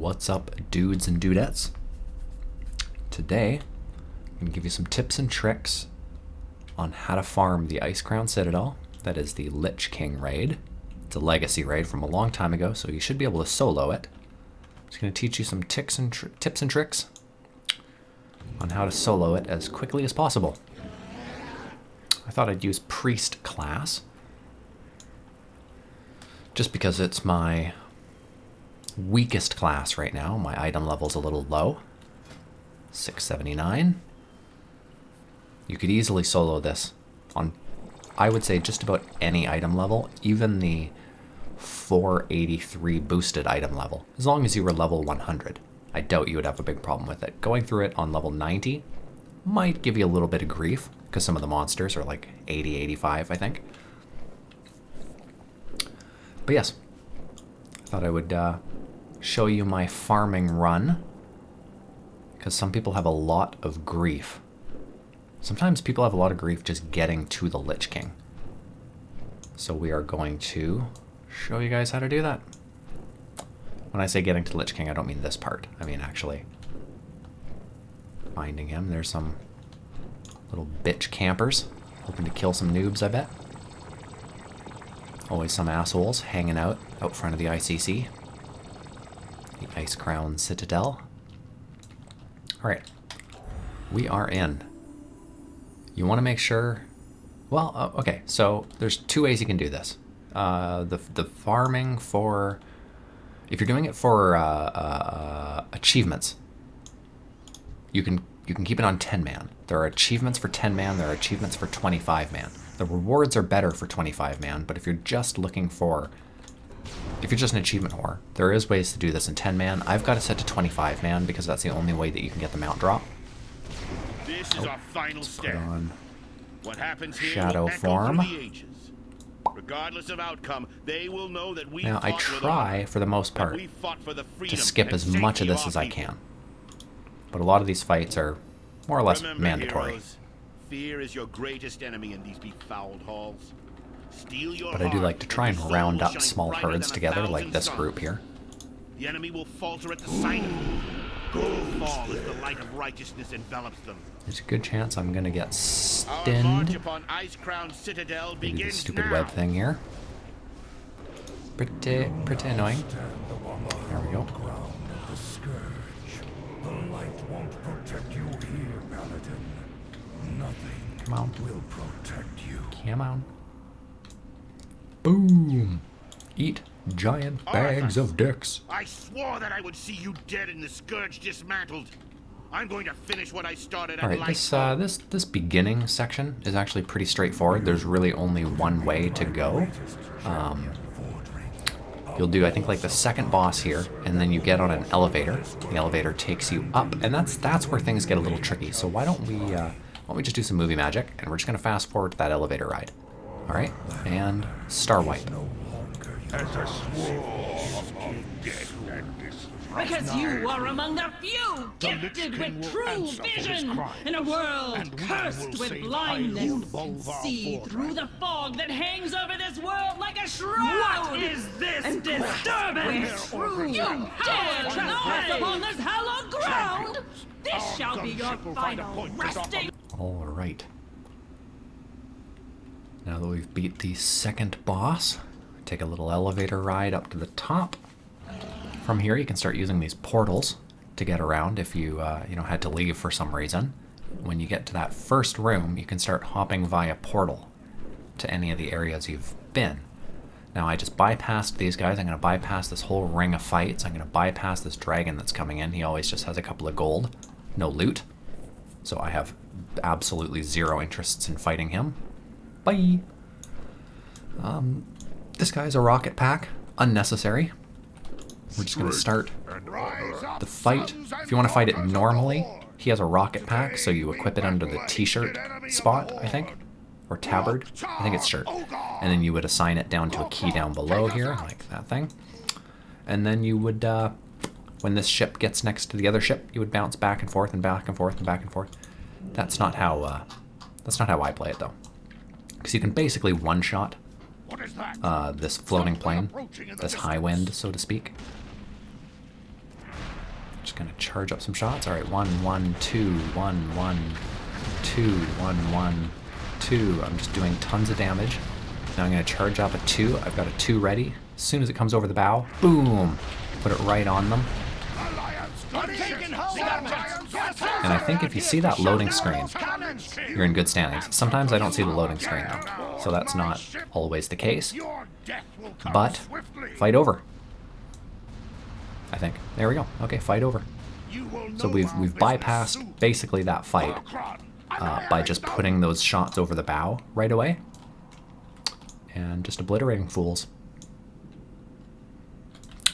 What's up, dudes and dudettes? Today, I'm going to give you some tips and tricks on how to farm the Icecrown Citadel. That is the Lich King raid. It's a legacy raid from a long time ago, so you should be able to solo it. I'm just going to teach you some tips and tricks on how to solo it as quickly as possible. I thought I'd use Priest class, just because it's my weakest class right now. My item level's a little low, 679. You could easily solo this on, I would say, just about any item level, even the 483 boosted item level, as long as you were level 100. I doubt you would have a big problem with it. Going through it on level 90 might give you a little bit of grief, because some of the monsters are like 80, 85, I think. But yes, I thought I would show you my farming run, because some people have a lot of grief. Sometimes people have a lot of grief just getting to the Lich King. So we are going to show you guys how to do that. When I say getting to Lich King, I don't mean this part. I mean actually finding him. There's some little bitch campers hoping to kill some noobs, I bet. Always some assholes hanging out front of the ICC. The Icecrown Citadel. Alright, we are in. You want to make sure, well, okay, so there's two ways you can do this. The farming for, if you're doing it for achievements, you can keep it on 10-man. There are achievements for 10-man, there are achievements for 25-man. The rewards are better for 25-man, but if you're just looking for, if you're just an achievement whore, there is ways to do this in 10-man. I've got it set to 25-man because that's the only way that you can get the mount drop. This is our final step. Put on what happens here shadow will echo form. through the ages. Regardless of outcome, they will know that we Now I try, for the most part, to skip as much of this as I can. But a lot of these fights are more or less mandatory. Heroes, fear is your greatest enemy in these befouled halls. Steal your But I do like to try and heart, round your up soul small shines brighter herds than together, 1,000 like this suns. group here. The enemy will falter at the sight of you. Fall as the light of righteousness envelops them. There's a good chance I'm gonna get Our march stinned. upon Icecrown Citadel Do the begins stupid now. web thing here. Pretty annoying. There we go. The scourge. The light won't protect you here, Paladin. Nothing Come on. will protect you. Come on. Boom! Eat giant bags of dicks. I swore that I would see you dead and the scourge dismantled. I'm going to finish what I started at Alright, this beginning section is actually pretty straightforward. There's really only one way to go. You'll do, I think, like the second boss here, and then you get on an elevator. The elevator takes you up, and that's where things get a little tricky. So why don't we just do some movie magic, and we're just gonna fast forward to that elevator ride. Alright, and star wipe. As a swarm of dead and this Because you are among the few gifted with true vision in a world cursed with blindness. See through the fog that hangs over this world like a shroud. What is this disturbance? You dare trespass upon this hallowed ground? This shall be your final resting. Alright. Now that we've beat the second boss, take a little elevator ride up to the top. From here, you can start using these portals to get around if you, had to leave for some reason. When you get to that first room, you can start hopping via portal to any of the areas you've been. Now, I just bypassed these guys. I'm going to bypass this whole ring of fights. I'm going to bypass this dragon that's coming in. He always just has a couple of gold, no loot. So I have absolutely zero interests in fighting him. Bye! This guy's a rocket pack. Unnecessary. We're just going to start the fight. If you want to fight it normally, he has a rocket pack, so you equip it under the t-shirt spot, I think. Or tabard. I think it's shirt. And then you would assign it down to a key down below here, like that thing. And then you would, when this ship gets next to the other ship, you would bounce back and forth and back and forth and back and forth. That's not how I play it, though. Because you can basically one-shot this floating plane, this high wind, so to speak. gonna charge up some shots. All right, 1, 1, 2, 1, 1, 2, 1, 1, 2. I'm just doing tons of damage. Now I'm gonna charge up a 2. I've got a 2 ready. As soon as it comes over the bow, boom, put it right on them. And I think if you see that loading screen, you're in good standings. Sometimes I don't see the loading screen though, so that's not always the case. But fight over. I think. There we go. Okay, fight over. So we've bypassed basically that fight by just putting those shots over the bow right away and just obliterating fools.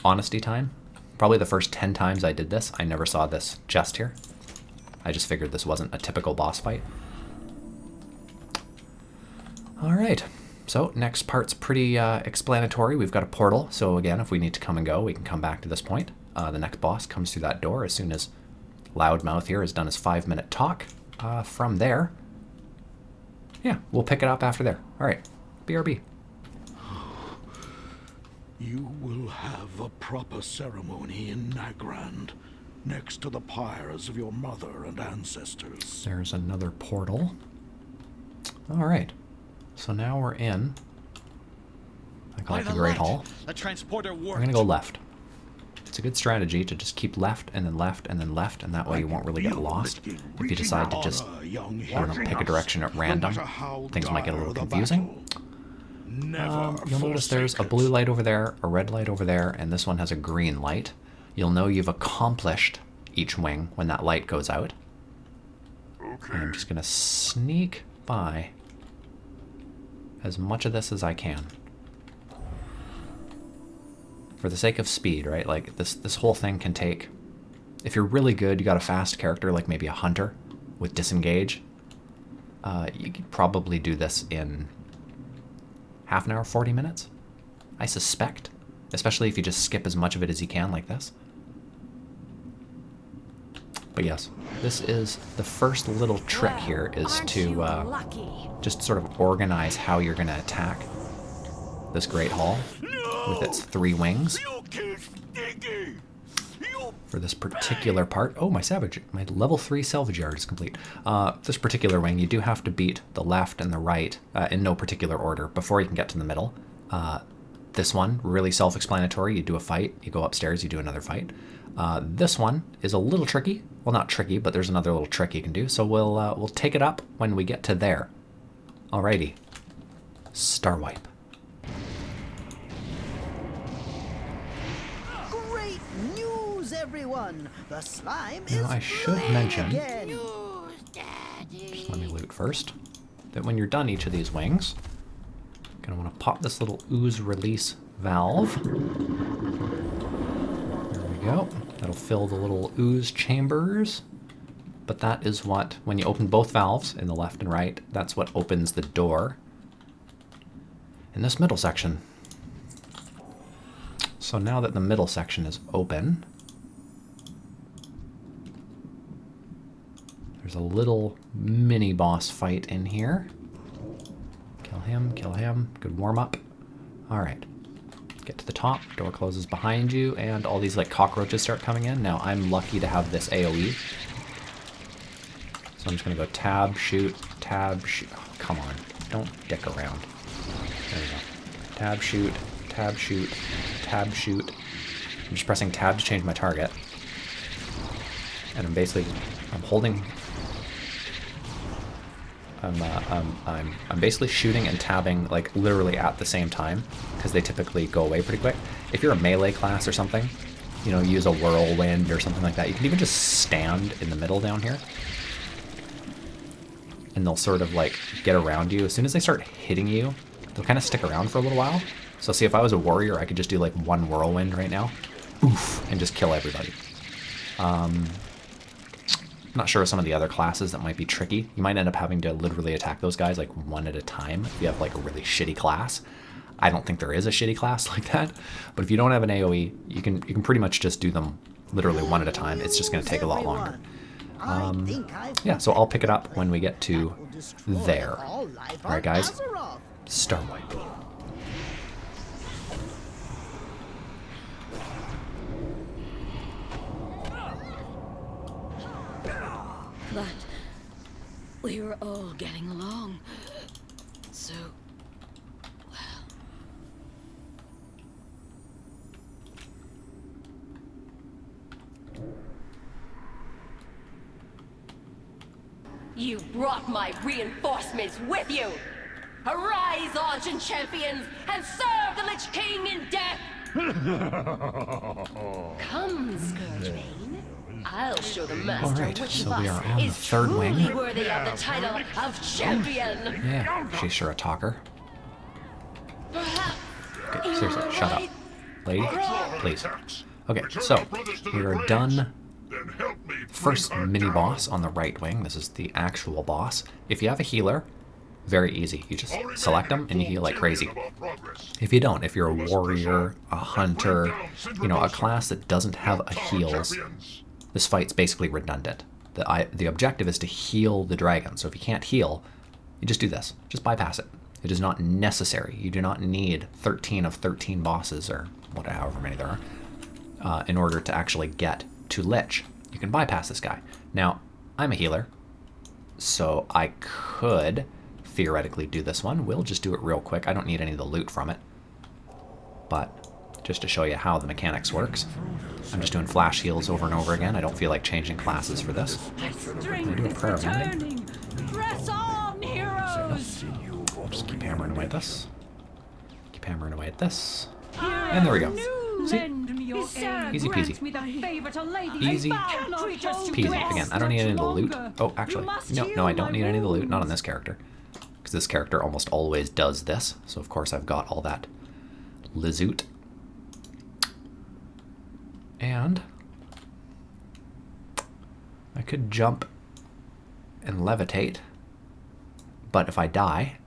Honesty time. Probably the first 10 times I did this, I never saw this chest here. I just figured this wasn't a typical boss fight. Alright, so next part's pretty explanatory. We've got a portal, so again, if we need to come and go, we can come back to this point. The next boss comes through that door as soon as Loudmouth here has done his 5-minute talk. From there, yeah, we'll pick it up after there. Alright, BRB. You will have a proper ceremony in Nagrand, next to the pyres of your mother and ancestors. There's another portal. Alright, so now we're in. I call it the Great Hall. The transporter We're gonna go left. It's a good strategy to just keep left and then left and then left, and that way you won't really get lost. If you decide to just, I don't know, pick a direction at random, things might get a little confusing. You'll notice there's a blue light over there, a red light over there, and this one has a green light. You'll know you've accomplished each wing when that light goes out. And I'm just going to sneak by as much of this as I can. For the sake of speed, right? Like, this whole thing can take... If you're really good, you got a fast character, like maybe a hunter with disengage, you could probably do this in half an hour, 40 minutes, I suspect. Especially if you just skip as much of it as you can like this. But yes, this is the first little trick here, is to just sort of organize how you're going to attack this Great Hall with its 3 wings. For this particular part, oh, my level 3 salvage yard is complete. This particular wing, you do have to beat the left and the right in no particular order before you can get to the middle. This one, really self-explanatory. You do a fight, you go upstairs, you do another fight. This one is a little tricky. Well, not tricky, but there's another little trick you can do. So we'll take it up when we get to there. Alrighty. Star Wipe. Great news, everyone! The slime Now, is I should mention, again. just let me loot first, that when you're done each of these wings, you're going to want to pop this little ooze release valve. There we go. That'll fill the little ooze chambers. But that is what, when you open both valves in the left and right, that's what opens the door in this middle section. So now that the middle section is open, there's a little mini boss fight in here. Kill him, good warm up. All right, get to the top, door closes behind you, and all these like cockroaches start coming in. Now I'm lucky to have this AoE. So I'm just gonna go tab, shoot, oh, come on, don't dick around. There we go. Tab, shoot, tab, shoot, tab, shoot. I'm just pressing tab to change my target. And I'm holding, I'm basically shooting and tabbing like literally at the same time, because they typically go away pretty quick. If you're a melee class or something, you know, use a whirlwind or something like that, you can even just stand in the middle down here. And they'll sort of like get around you. As soon as they start hitting you, they'll kind of stick around for a little while. So see, if I was a warrior, I could just do like one whirlwind right now. Oof, and just kill everybody. I'm not sure of some of the other classes that might be tricky. You might end up having to literally attack those guys like one at a time if you have like a really shitty class. I don't think there is a shitty class like that. But if you don't have an AoE, you can pretty much just do them literally one at a time. It's just going to take a lot longer. Yeah, so I'll pick it up when we get to there. Alright guys, Star Wipe. that we were all getting along so well. You brought my reinforcements with you! Arise, ancient champions, and serve the Lich King in death! Come, Scourgebane. I'll show the master Alright, which so of we us are on the is third wing. truly worthy of the title of champion. Yeah, she's sure a talker. Perhaps Okay, seriously, shut up. Lady, please. Okay, so we are done. First mini boss on the right wing. This is the actual boss. If you have a healer, very easy. You just select them and you heal like crazy. If you don't, if you're a warrior, a hunter, you know, a class that doesn't have a heals, this fight's basically redundant. The objective is to heal the dragon. So if you can't heal, you just do this. Just bypass it. It is not necessary. You do not need 13 of 13 bosses, or whatever, however many there are, in order to actually get to Lich. You can bypass this guy. Now, I'm a healer, so I could theoretically do this one. We'll just do it real quick. I don't need any of the loot from it. But just to show you how the mechanics works, I'm just doing flash heals over and over again. I don't feel like changing classes for this. Strength I do a is prayer of ending. returning. Press on, heroes! Just keep hammering away at this. Keep hammering away at this. And And there we go. See? Easy peasy. Easy peasy. Again, I don't need any of the loot. Oh, actually, no, I don't need any of the loot. Not on this character. Because this character almost always does this. So, of course, I've got all that lizoot. And I could jump and levitate. But if I die,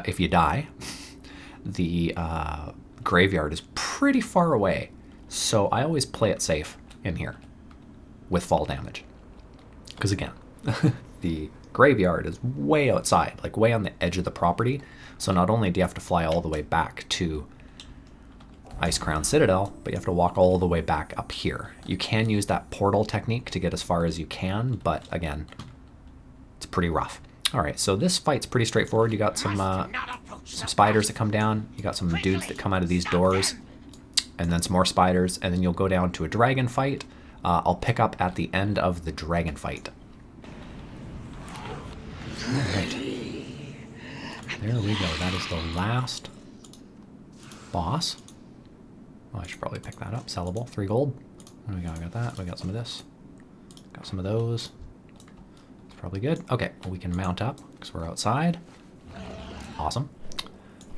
if you die, the graveyard is pretty far away. So I always play it safe in here with fall damage. Because again, the graveyard is way outside, like way on the edge of the property. So not only do you have to fly all the way back to Icecrown Citadel, but you have to walk all the way back up here. You can use that portal technique to get as far as you can, but again, it's pretty rough. All right, so this fight's pretty straightforward. You got some spiders that come down. You got some dudes that come out of these doors, and then some more spiders, and then you'll go down to a dragon fight. I'll pick up at the end of the dragon fight. All right. There we go. That is the last boss. Oh, I should probably pick that up. Sellable. 3 gold. What do we got? I got that. We got some of this. Got some of those. It's probably good. Okay, well, we can mount up because we're outside. Awesome.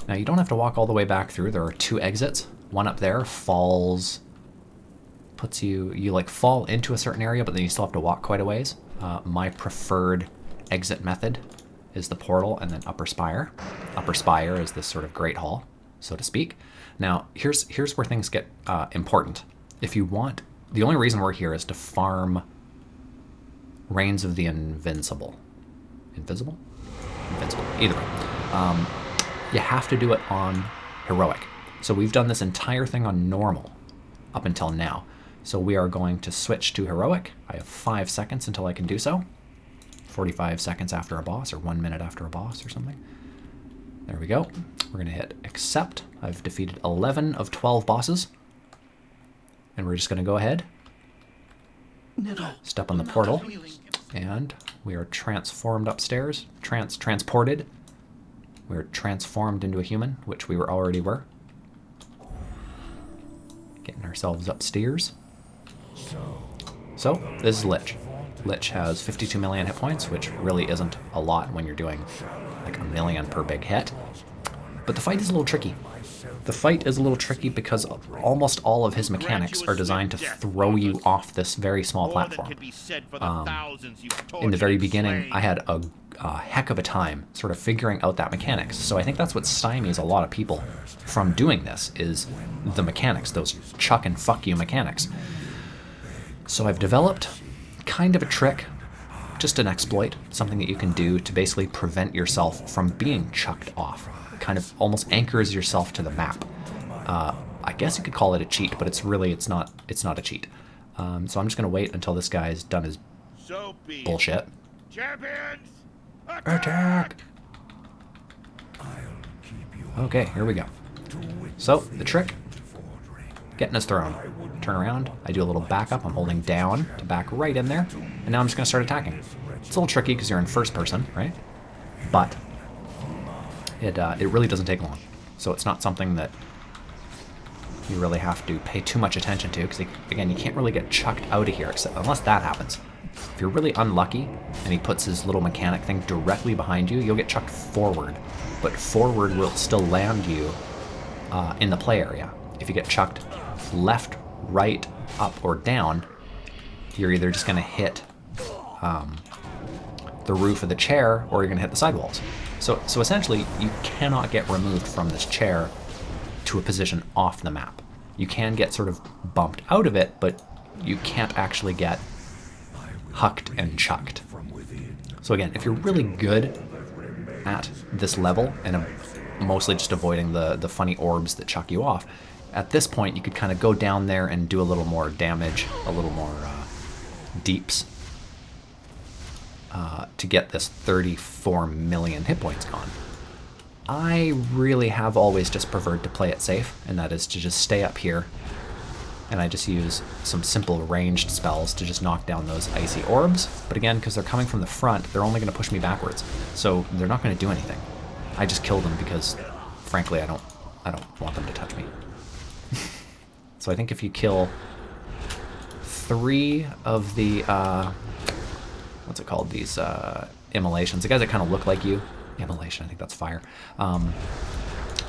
Now, you don't have to walk all the way back through. There are 2 exits. One up there falls... puts you... You, like, fall into a certain area, but then you still have to walk quite a ways. My preferred exit method is the portal and then Upper Spire. Upper Spire is this sort of great hall, so to speak. Now, here's where things get important. If you want... The only reason we're here is to farm Reigns of the Invincible. Invisible? Invincible. Either way. You have to do it on Heroic. So we've done this entire thing on Normal up until now. So we are going to switch to Heroic. I have 5 seconds until I can do so. 45 seconds after a boss, or 1 minute after a boss or something. There we go. We're going to hit accept. I've defeated 11 of 12 bosses. And we're just going to go ahead, step on the portal, and we are transformed upstairs, transported. We're transformed into a human, which we already were. Getting ourselves upstairs. So, this is Lich. Lich has 52 million hit points, which really isn't a lot when you're doing like 1 million per big hit. But the fight is a little tricky. The fight is a little tricky because almost all of his mechanics are designed to throw you off this very small platform. In the very beginning, I had a heck of a time sort of figuring out that mechanics. So I think that's what stymies a lot of people from doing this, is the mechanics, those chuck and fuck you mechanics. So I've developed kind of a trick, just an exploit, something that you can do to basically prevent yourself from being chucked off. It kind of almost anchors yourself to the map. I guess you could call it a cheat, but it's not a cheat. So I'm just going to wait until this guy's done his So be it. Bullshit. Champions, Attack! Okay, here we go. So, the trick, getting his throne. Turn around, I do a little backup, I'm holding down to back right in there, and now I'm just going to start attacking. It's a little tricky because you're in first person, right? But it really doesn't take long. So it's not something that you really have to pay too much attention to, because again, you can't really get chucked out of here except unless that happens. If you're really unlucky and he puts his little mechanic thing directly behind you, you'll get chucked forward. But forward will still land you in the play area. If you get chucked left, right, up, or down, you're either just going to hit the roof of the chair or you're going to hit the sidewalls. So essentially, you cannot get removed from this chair to a position off the map. You can get sort of bumped out of it, but you can't actually get hucked and chucked. So again, if you're really good at this level, and mostly just avoiding the funny orbs that chuck you off, at this point you could kind of go down there and do a little more damage, a little more deeps, to get this 34 million hit points gone. I really have always just preferred to play it safe, and that is to just stay up here, and I just use some simple ranged spells to just knock down those icy orbs. But again, because they're coming from the front, they're only going to push me backwards, so they're not going to do anything. I just kill them because, frankly, I don't want them to touch me. So I think if you kill 3 of the what's it called? These immolations, the guys that kind of look like you. Immolation, I think that's fire.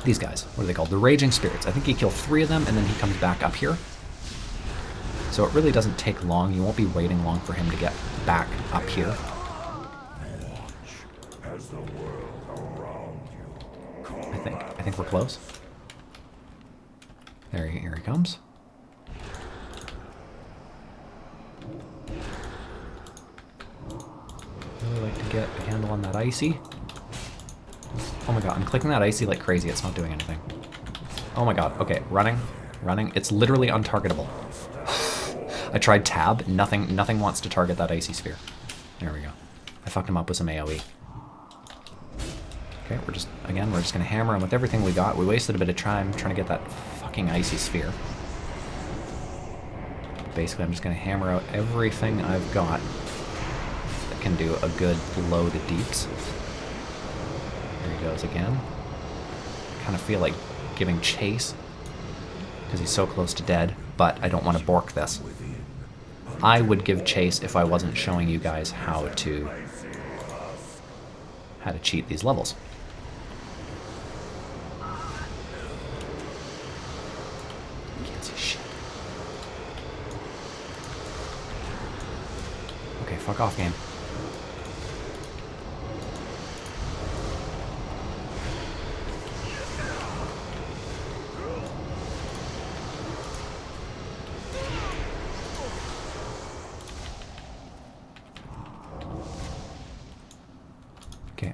These guys, what are they called? The Raging Spirits. I think you kill 3 of them, and then he comes back up here. So it really doesn't take long. You won't be waiting long for him to get back up here. I think we're close. Here he comes. Really like to get a handle on that icy. Oh my god, I'm clicking that icy like crazy. It's not doing anything. Oh my god. Okay, running. It's literally untargetable. I tried tab. Nothing wants to target that icy sphere. There we go. I fucked him up with some AoE. Okay, we're just gonna hammer him with everything we got. We wasted a bit of time trying to get that fucking icy sphere. Basically, I'm just gonna hammer out everything I've got that can do a good blow to deeps. There he goes again. Kind of feel like giving chase because he's so close to dead, but I don't want to bork this. I would give chase if I wasn't showing you guys how to cheat these levels. Can't see shit. Okay, fuck off, game. Okay,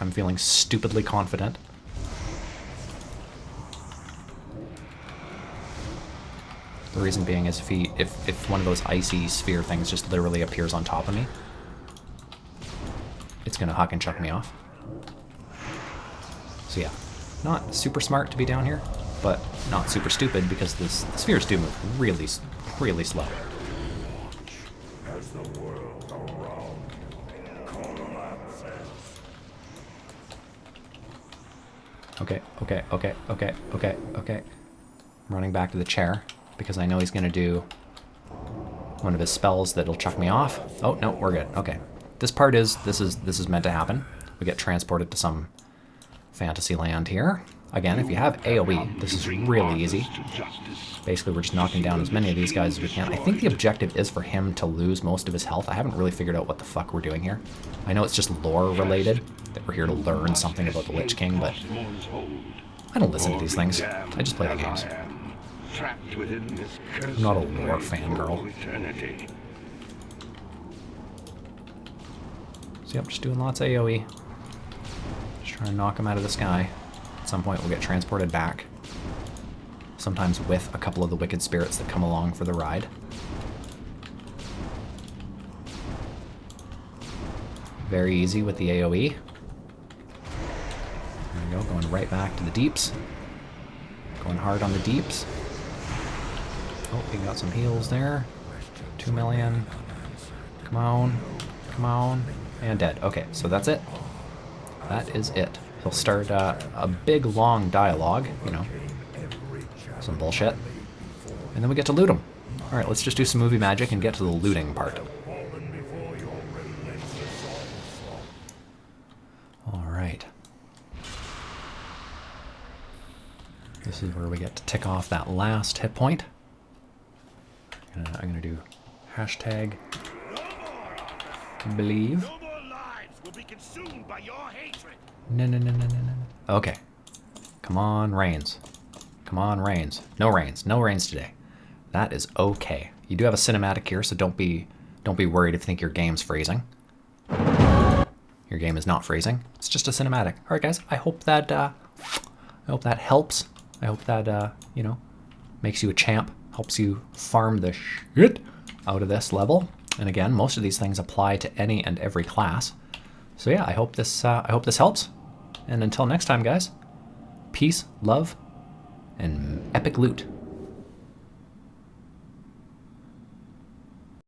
I'm feeling stupidly confident. The reason being is if one of those icy sphere things just literally appears on top of me, it's gonna huck and chuck me off. So yeah, not super smart to be down here, but not super stupid because the spheres do move really, really slow. Okay. I'm running back to the chair because I know he's going to do one of his spells that'll chuck me off. Oh, no, we're good. Okay. This is meant to happen. We get transported to some fantasy land here. Again, if you have AoE, this is really easy. Basically, we're just knocking down as many of these guys as we can. I think the objective is for him to lose most of his health. I haven't really figured out what the fuck we're doing here. I know it's just lore related, that we're here to learn something about the Lich King, but I don't listen to these things. I just play the games. I'm not a lore fangirl. So yep, just doing lots of AoE. Just trying to knock him out of the sky. At some point we'll get transported back. Sometimes with a couple of the wicked spirits that come along for the ride. Very easy with the AoE. There we go, going right back to the deeps. Going hard on the deeps. Oh, he got some heals there. 2 million. Come on. Come on. And dead. Okay, so that's it. That is it. He'll start a big, long dialogue, you know. Some bullshit. And then we get to loot him. Alright, let's just do some movie magic and get to the looting part. Alright. This is where we get to tick off that last hit point. I'm gonna do hashtag believe. No more lives will be consumed by your hatred. No. Okay. Come on, Rains. Come on, Rains. No Rains. No Rains today. That is okay. You do have a cinematic here, so don't be worried if you think your game's freezing. Your game is not freezing. It's just a cinematic. All right, guys. I hope that helps. I hope that you know, makes you a champ. Helps you farm the shit out of this level. And again, most of these things apply to any and every class. So yeah, I hope this helps. And until next time, guys, peace, love, and epic loot.